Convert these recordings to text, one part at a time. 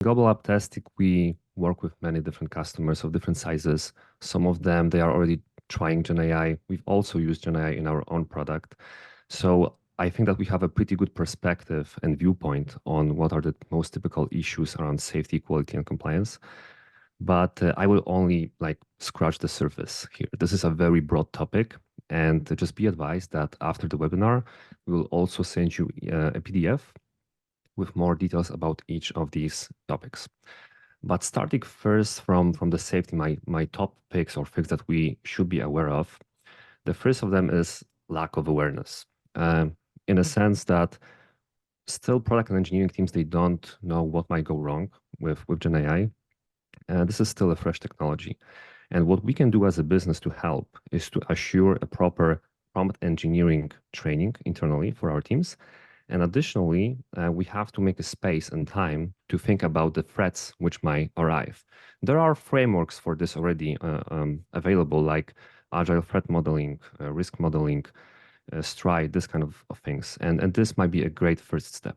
Global App Testing, we work with many different customers of different sizes. Some of them, they are already trying GenAI. We've also used GenAI in our own product. So I think that we have a pretty good perspective and viewpoint on what are the most typical issues around safety, quality, and compliance. But I will only scratch the surface here. This is a very broad topic. And just be advised that after the webinar, we will also send you a PDF with more details about each of these topics. But starting first from the safety, my top picks or things that we should be aware of. The first of them is lack of awareness, in a sense that still product and engineering teams, they don't know what might go wrong with GenAI. This is still a fresh technology. And what we can do as a business to help is to assure a proper prompt engineering training internally for our teams. And additionally, we have to make a space and time to think about the threats which might arrive. There are frameworks for this already available, like agile threat modeling, risk modeling, Stride, this kind of things. And this might be a great first step.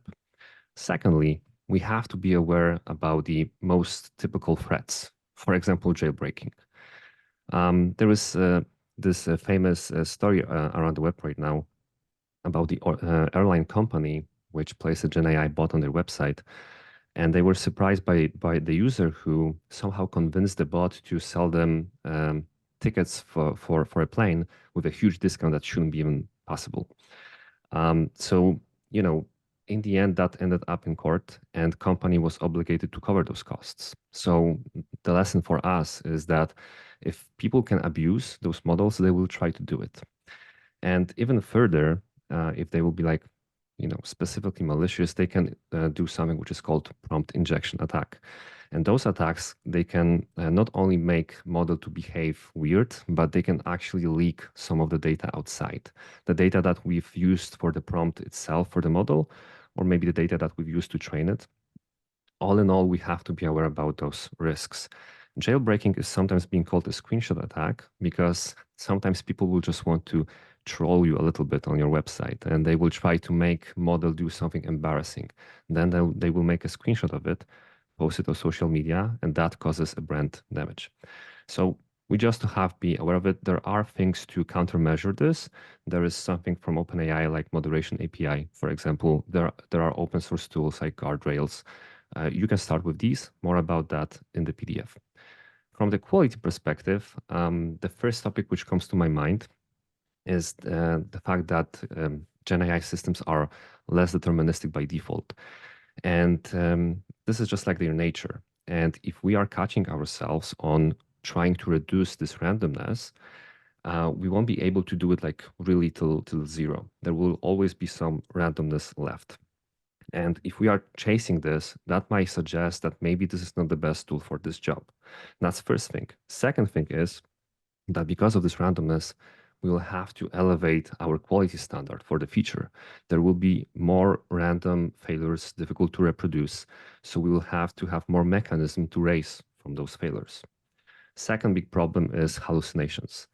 Secondly, we have to be aware about the most typical threats. For example, jailbreaking. There is this famous story around the web right now about the airline company which placed a GenAI bot on their website, and they were surprised by the user who somehow convinced the bot to sell them tickets for a plane with a huge discount that shouldn't be even possible. So in the end, that ended up in court, and company was obligated to cover those costs. So the lesson for us is that if people can abuse those models, they will try to do it. And even further, if they will be specifically malicious, they can do something which is called prompt injection attack. And those attacks, they can not only make model to behave weird, but they can actually leak some of the data outside. The data that we've used for the prompt itself for the model, or maybe the data that we've used to train it. All in all, we have to be aware about those risks. Jailbreaking is sometimes being called a screenshot attack because sometimes people will just want to troll you a little bit on your website, and they will try to make model do something embarrassing. Then they will make a screenshot of it, post it on social media, and that causes a brand damage. So we just have to be aware of it. There are things to countermeasure this. There is something from OpenAI like moderation API, for example. There are open source tools like guardrails. You can start with these. More about that in the PDF. From the quality perspective, the first topic which comes to my mind is the fact that GenAI systems are less deterministic by default. And this is just like their nature. And if we are catching ourselves on trying to reduce this randomness, we won't be able to do it really till zero. There will always be some randomness left. And if we are chasing this, that might suggest that maybe this is not the best tool for this job. That's first thing. Second thing is that because of this randomness, we will have to elevate our quality standard for the future. There will be more random failures, difficult to reproduce. So we will have to have more mechanism to raise from those failures. Second big problem is hallucinations.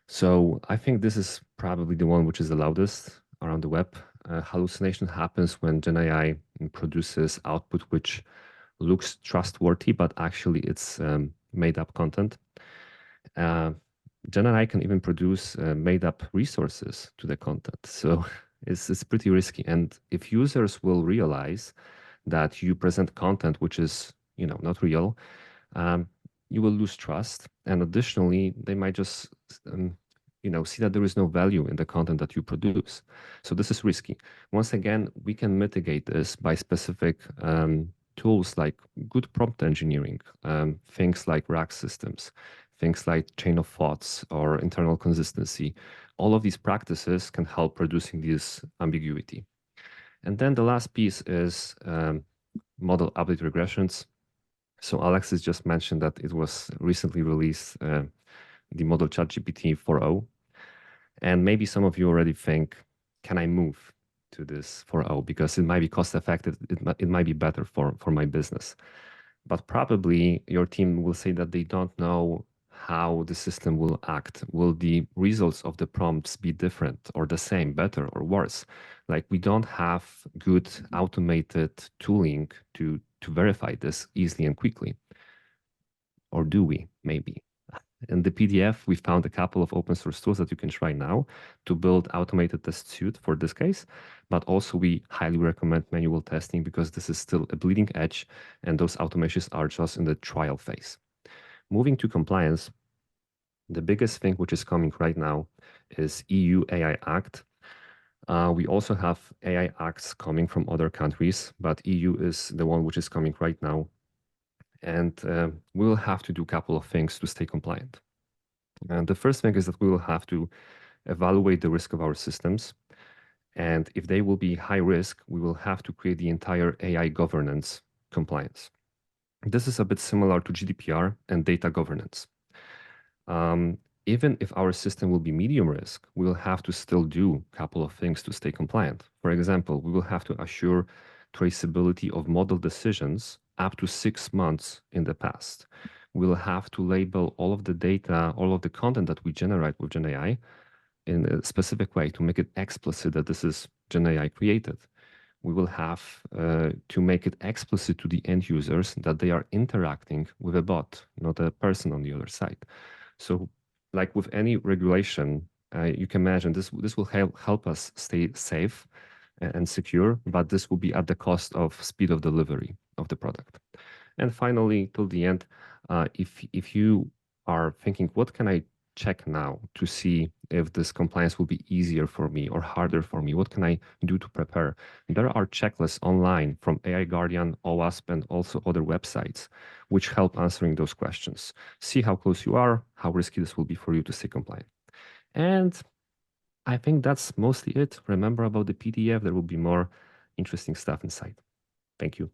So I think this is probably the one which is the loudest around the web. Hallucination happens when GenAI produces output which looks trustworthy, but actually it's made up content. GenAI can even produce made-up resources to the content. So it's pretty risky. And if users will realize that you present content which is not real, you will lose trust. And additionally, they might just see that there is no value in the content that you produce. So this is risky. Once again, we can mitigate this by specific tools like good prompt engineering, things like RAG systems, things like chain of thoughts or internal consistency. All of these practices can help reducing this ambiguity. And then the last piece is model update regressions. So Alexis just mentioned that it was recently released, the model ChatGPT 4.0. And maybe some of you already think, can I move to this 4.0 because it might be cost effective, it might be better for my business. But probably your team will say that they don't know how the system will act. Will the results of the prompts be different or the same, better or worse? Like we don't have good automated tooling to to verify this easily and quickly. Or do we? Maybe. In the PDF, we found a couple of open source tools that you can try now to build automated test suite for this case. But also we highly recommend manual testing because this is still a bleeding edge and those automations are just in the trial phase. Moving to compliance, the biggest thing which is coming right now is EU AI Act. We also have AI acts coming from other countries, but EU is the one which is coming right now. And we will have to do a couple of things to stay compliant. And the first thing is that we will have to evaluate the risk of our systems. And if they will be high risk, we will have to create the entire AI governance compliance. This is a bit similar to GDPR and data governance. Even if our system will be medium risk, we will have to still do a couple of things to stay compliant. For example, we will have to assure traceability of model decisions up to 6 months in the past. We'll have to label all of the data, all of the content that we generate with GenAI in a specific way to make it explicit that this is GenAI created. We will have to make it explicit to the end users that they are interacting with a bot, not a person on the other side. So like with any regulation, you can imagine this will help us stay safe and secure, but this will be at the cost of speed of delivery of the product. And finally, till the end, if you are thinking, what can I check now to see if this compliance will be easier for me or harder for me? What can I do to prepare? There are checklists online from AI Guardian, OWASP, and also other websites which help answering those questions. See how close you are, how risky this will be for you to stay compliant. And I think that's mostly it. Remember about the PDF, there will be more interesting stuff inside. Thank you.